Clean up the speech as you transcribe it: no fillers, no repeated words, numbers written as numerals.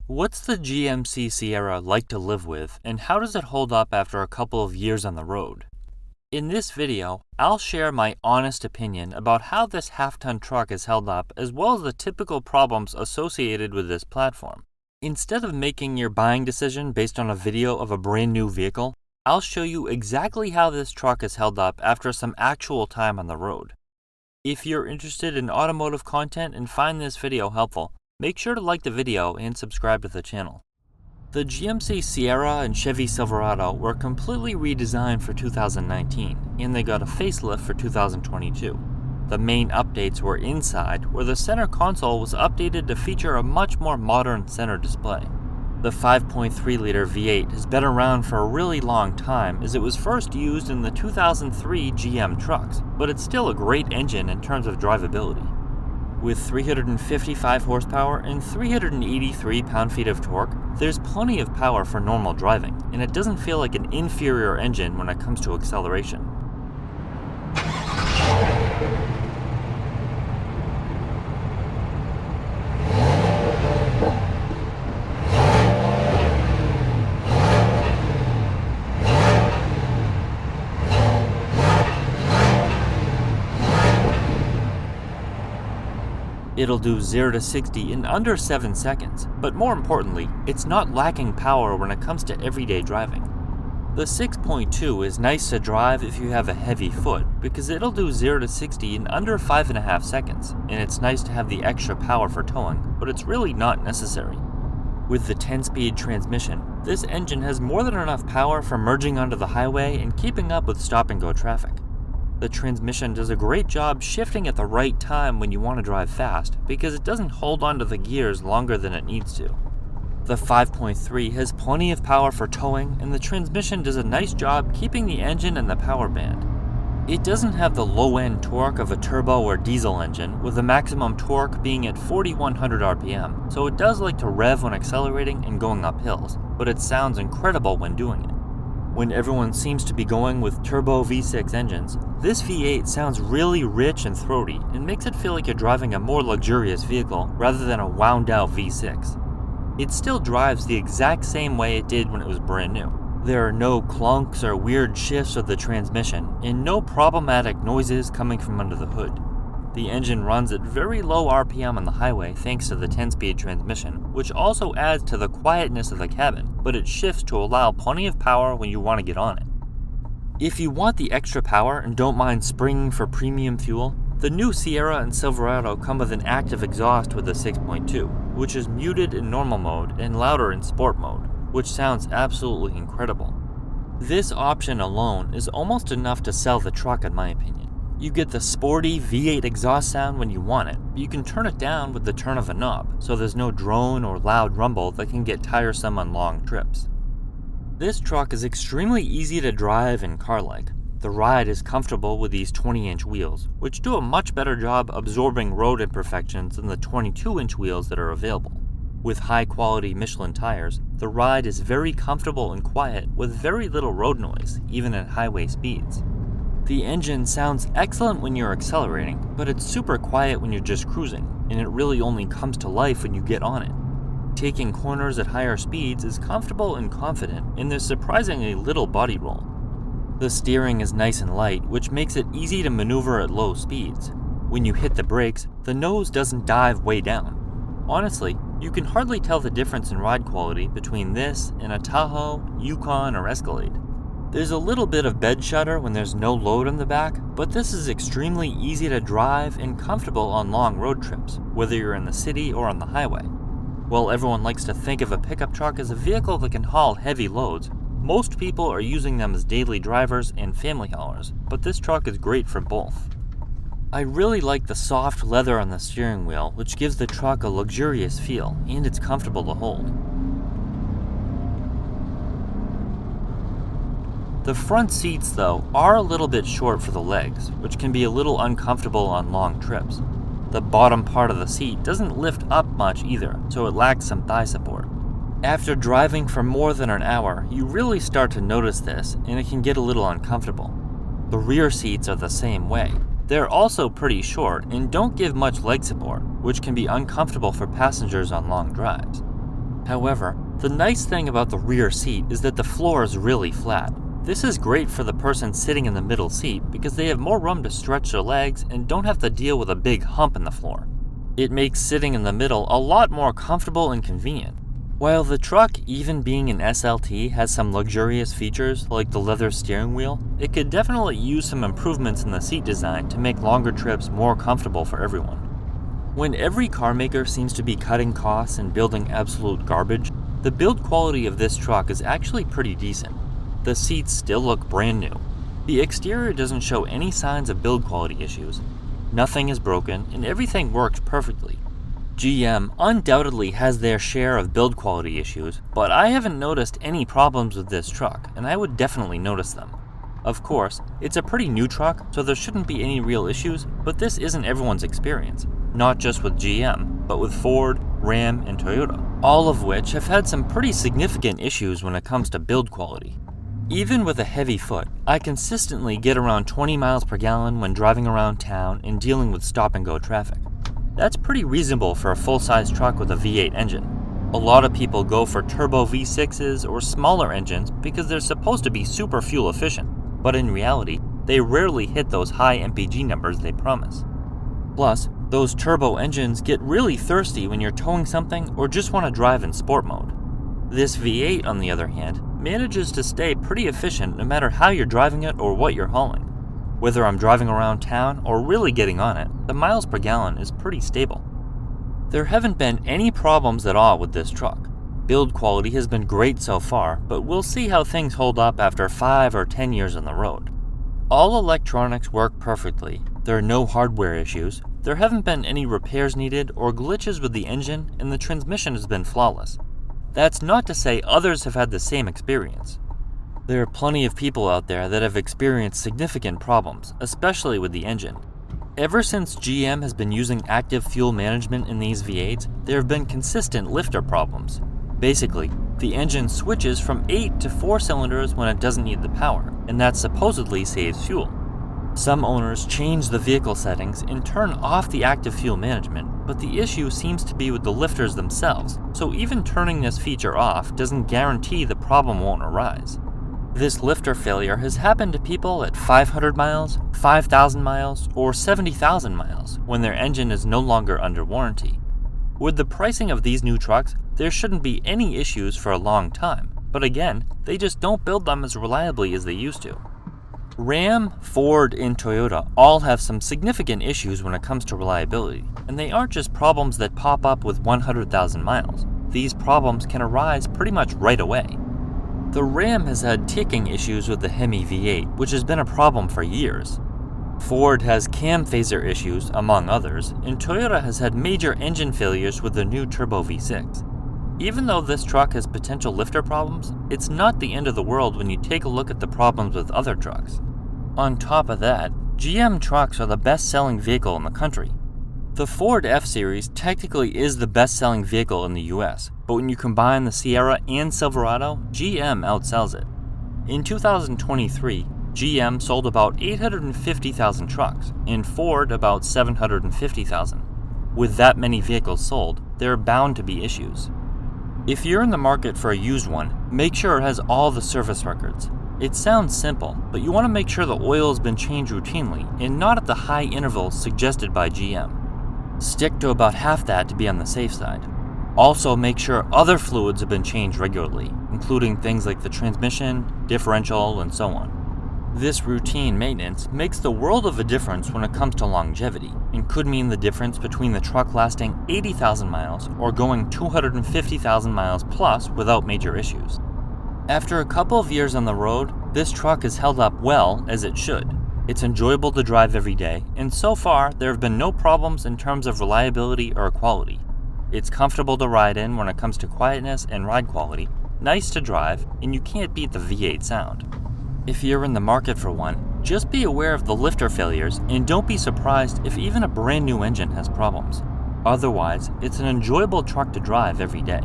What's the GMC Sierra like to live with, and how does it hold up after a couple of years on the road? In this video, I'll share my honest opinion about how this half-ton truck has held up, as well as the typical problems associated with this platform. Instead of making your buying decision based on a video of a brand new vehicle, I'll show you exactly how this truck has held up after some actual time on the road. If you're interested in automotive content and find this video helpful, make sure to like the video and subscribe to the channel. The GMC Sierra and Chevy Silverado were completely redesigned for 2019, and they got a facelift for 2022. The main updates were inside, where the center console was updated to feature a much more modern center display. The 5.3-liter V8 has been around for a really long time, as it was first used in the 2003 GM trucks, but it's still a great engine in terms of drivability. With 355 horsepower and 383 pound-feet of torque, there's plenty of power for normal driving, and it doesn't feel like an inferior engine when it comes to acceleration. It'll do 0 to 60 in under 7 seconds, but more importantly, it's not lacking power when it comes to everyday driving. The 6.2 is nice to drive if you have a heavy foot, because it'll do 0 to 60 in under 5.5 seconds, and it's nice to have the extra power for towing, but it's really not necessary. With the 10-speed transmission, this engine has more than enough power for merging onto the highway and keeping up with stop-and-go traffic. The transmission does a great job shifting at the right time when you want to drive fast, because it doesn't hold onto the gears longer than it needs to. The 5.3 has plenty of power for towing, and the transmission does a nice job keeping the engine in the power band. It doesn't have the low-end torque of a turbo or diesel engine, with the maximum torque being at 4,100 RPM, so it does like to rev when accelerating and going up hills, but it sounds incredible when doing it. When everyone seems to be going with turbo V6 engines, this V8 sounds really rich and throaty and makes it feel like you're driving a more luxurious vehicle rather than a wound-out V6. It still drives the exact same way it did when it was brand new. There are no clunks or weird shifts of the transmission, and no problematic noises coming from under the hood. The engine runs at very low RPM on the highway thanks to the 10-speed transmission, which also adds to the quietness of the cabin, but it shifts to allow plenty of power when you want to get on it. If you want the extra power and don't mind springing for premium fuel, the new Sierra and Silverado come with an active exhaust with the 6.2, which is muted in normal mode and louder in sport mode, which sounds absolutely incredible. This option alone is almost enough to sell the truck in my opinion. You get the sporty V8 exhaust sound when you want it, but you can turn it down with the turn of a knob, so there's no drone or loud rumble that can get tiresome on long trips. This truck is extremely easy to drive and car-like. The ride is comfortable with these 20-inch wheels, which do a much better job absorbing road imperfections than the 22-inch wheels that are available. With high-quality Michelin tires, the ride is very comfortable and quiet with very little road noise, even at highway speeds. The engine sounds excellent when you're accelerating, but it's super quiet when you're just cruising, and it really only comes to life when you get on it. Taking corners at higher speeds is comfortable and confident, and there's surprisingly little body roll. The steering is nice and light, which makes it easy to maneuver at low speeds. When you hit the brakes, the nose doesn't dive way down. Honestly, you can hardly tell the difference in ride quality between this and a Tahoe, Yukon, or Escalade. There's a little bit of bed shudder when there's no load on the back, but this is extremely easy to drive and comfortable on long road trips, whether you're in the city or on the highway. While everyone likes to think of a pickup truck as a vehicle that can haul heavy loads, most people are using them as daily drivers and family haulers, but this truck is great for both. I really like the soft leather on the steering wheel, which gives the truck a luxurious feel, and it's comfortable to hold. The front seats, though, are a little bit short for the legs, which can be a little uncomfortable on long trips. The bottom part of the seat doesn't lift up much either, so it lacks some thigh support. After driving for more than an hour, you really start to notice this, and it can get a little uncomfortable. The rear seats are the same way. They're also pretty short and don't give much leg support, which can be uncomfortable for passengers on long drives. However, the nice thing about the rear seat is that the floor is really flat. This is great for the person sitting in the middle seat because they have more room to stretch their legs and don't have to deal with a big hump in the floor. It makes sitting in the middle a lot more comfortable and convenient. While the truck, even being an SLT, has some luxurious features like the leather steering wheel, it could definitely use some improvements in the seat design to make longer trips more comfortable for everyone. When every car maker seems to be cutting costs and building absolute garbage, the build quality of this truck is actually pretty decent. The seats still look brand new. The exterior doesn't show any signs of build quality issues. Nothing is broken and everything works perfectly. GM undoubtedly has their share of build quality issues, but I haven't noticed any problems with this truck, and I would definitely notice them. Of course, it's a pretty new truck, so there shouldn't be any real issues, but this isn't everyone's experience, not just with GM, but with Ford, Ram, and Toyota, all of which have had some pretty significant issues when it comes to build quality. Even with a heavy foot, I consistently get around 20 miles per gallon when driving around town and dealing with stop-and-go traffic. That's pretty reasonable for a full-size truck with a V8 engine. A lot of people go for turbo V6s or smaller engines because they're supposed to be super fuel efficient, but in reality, they rarely hit those high MPG numbers they promise. Plus, those turbo engines get really thirsty when you're towing something or just want to drive in sport mode. This V8, on the other hand, manages to stay pretty efficient no matter how you're driving it or what you're hauling. Whether I'm driving around town or really getting on it, the miles per gallon is pretty stable. There haven't been any problems at all with this truck. Build quality has been great so far, but we'll see how things hold up after 5 or 10 years on the road. All electronics work perfectly, there are no hardware issues, there haven't been any repairs needed or glitches with the engine, and the transmission has been flawless. That's not to say others have had the same experience. There are plenty of people out there that have experienced significant problems, especially with the engine. Ever since GM has been using active fuel management in these V8s, there have been consistent lifter problems. Basically, the engine switches from 8 to 4 cylinders when it doesn't need the power, and that supposedly saves fuel. Some owners change the vehicle settings and turn off the active fuel management, but the issue seems to be with the lifters themselves, so even turning this feature off doesn't guarantee the problem won't arise. This lifter failure has happened to people at 500 miles, 5,000 miles, or 70,000 miles when their engine is no longer under warranty. With the pricing of these new trucks, there shouldn't be any issues for a long time, but again, they just don't build them as reliably as they used to. Ram, Ford, and Toyota all have some significant issues when it comes to reliability, and they aren't just problems that pop up with 100,000 miles. These problems can arise pretty much right away. The Ram has had ticking issues with the Hemi V8, which has been a problem for years. Ford has cam phaser issues, among others, and Toyota has had major engine failures with the new turbo V6. Even though this truck has potential lifter problems, it's not the end of the world when you take a look at the problems with other trucks. On top of that, GM trucks are the best-selling vehicle in the country. The Ford F-Series technically is the best-selling vehicle in the US, but when you combine the Sierra and Silverado, GM outsells it. In 2023, GM sold about 850,000 trucks, and Ford about 750,000. With that many vehicles sold, there are bound to be issues. If you're in the market for a used one, make sure it has all the service records. It sounds simple, but you want to make sure the oil has been changed routinely and not at the high intervals suggested by GM. Stick to about half that to be on the safe side. Also, make sure other fluids have been changed regularly, including things like the transmission, differential, and so on. This routine maintenance makes the world of a difference when it comes to longevity, and could mean the difference between the truck lasting 80,000 miles or going 250,000 miles plus without major issues. After a couple of years on the road, this truck has held up well as it should. It's enjoyable to drive every day, and so far there have been no problems in terms of reliability or quality. It's comfortable to ride in when it comes to quietness and ride quality, nice to drive, and you can't beat the V8 sound. If you're in the market for one, just be aware of the lifter failures and don't be surprised if even a brand new engine has problems. Otherwise, it's an enjoyable truck to drive every day.